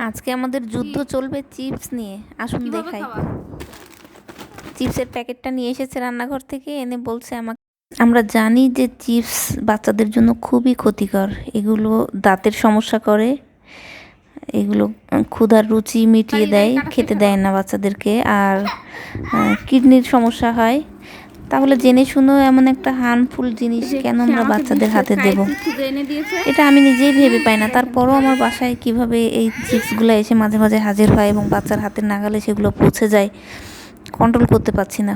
আজকে আমাদের যুদ্ধ চলবে চিপস নিয়ে। আসুন দেখাই। চিপসের প্যাকেটটা নিয়ে এসেছে রান্নাঘর থেকে, এনে বলছে আমাকে, আমরা জানি যে চিপস বাচ্চাদের জন্য খুবই ক্ষতিকর। এগুলো দাঁতের সমস্যা করে, এগুলো ক্ষুধার রুচি মিটিয়ে দেয়, খেতে দেয় না বাচ্চাদেরকে, আর কিডনির সমস্যা হয়। তাহলে জেনে শুনেও এমন একটা হার্মফুল জিনিস কেন আমরা বাচ্চাদের হাতে দেব? এটা আমি নিজেই ভেবে পাই না। তারপরও আমার বাসায় কিভাবে এই চিপসগুলো এসে মাঝে মাঝে হাজির হয় এবং বাচ্চার হাতের নাগালে সেগুলো পৌঁছে যায়, কন্ট্রোল করতে পারছি না।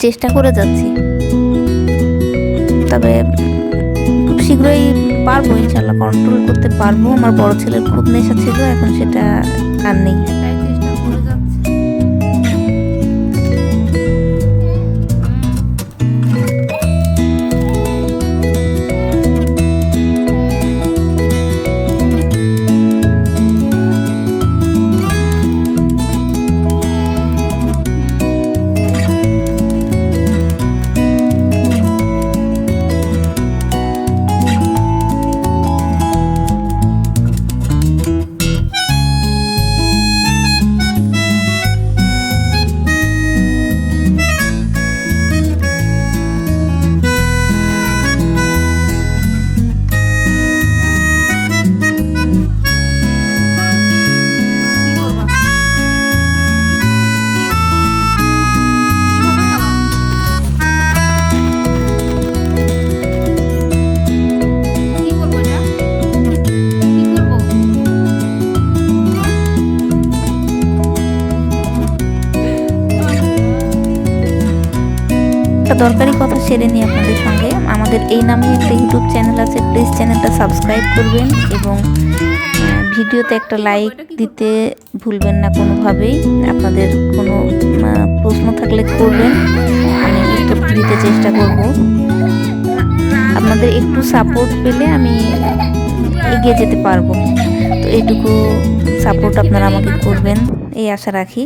চেষ্টা করে যাচ্ছি, তবে খুব শীঘ্রই পারবো, ইনশাল্লাহ কন্ট্রোল করতে পারবো। আমার বড় ছেলের খুব নেশা ছিল, এখন সেটা আর নেই। দরকারি কথা সেরে নিই আপনাদের সঙ্গে। আমাদের এই নামে একটা ইউটিউব চ্যানেল আছে, প্লিজ চ্যানেলটা সাবস্ক্রাইব করবেন এবং ভিডিওতে একটা লাইক দিতে ভুলবেন না কোনোভাবেই। আপনাদের কোনো প্রশ্ন থাকলে করবেন, আমি উত্তর দিতে চেষ্টা করব। আপনাদের একটু সাপোর্ট পেলে আমি এগিয়ে যেতে পারবো, তো এইটুকু সাপোর্ট আপনারা আমাকে করবেন এই আশা রাখি।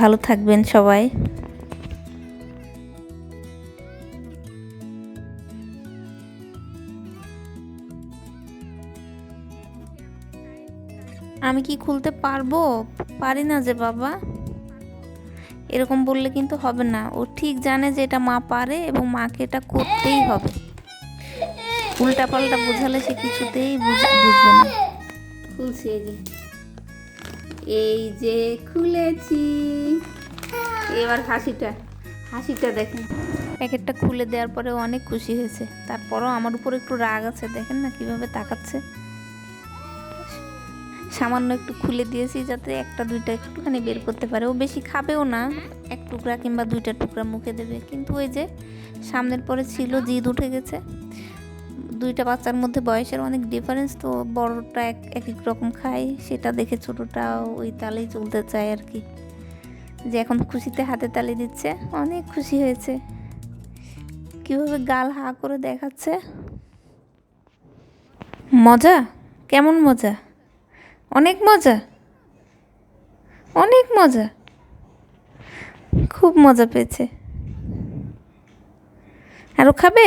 ভালো থাকবেন সবাই। আমি কি খুলতে পারবো? পারি না যে বাবা, এরকম বললে কিন্তু হবে না। ও ঠিক জানে যে এটা মা পারে এবং মাকে এটা করতেই হবে। উল্টা পাল্টা বোঝালে সে কিছুতেই বুঝবে না। খুলছি, এই যে খুলেছি। এবার হাসিটা দেখেন। প্যাকেটটা খুলে দেওয়ার পরে অনেক খুশি হয়েছে। তারপরও আমার উপর একটু রাগ আছে, দেখেন না কিভাবে তাকাচ্ছে। সামান্য একটু খুলে দিয়েছি যাতে একটা দুইটা একটুখানি বের করতে পারে। ও বেশি খাবেও না, এক টুকরা কিংবা দুইটা টুকরা মুখে দেবে। কিন্তু ওই যে সামনের পরে ছিল, জিদ উঠে গেছে। দুইটা বাচ্চার মধ্যে বয়সের অনেক ডিফারেন্স, তো বড়টা এক এক রকম খায়, সেটা দেখে ছোটটা ওই তালেই চলতে চায় আর কি। যে এখন খুশিতে হাতে তালি দিচ্ছে, অনেক খুশি হয়েছে। কিভাবে গাল হা করে দেখাচ্ছে। মজা, কেমন মজা? অনেক মজা, অনেক মজা, খুব মজা পেয়েছে। আরও খাবে?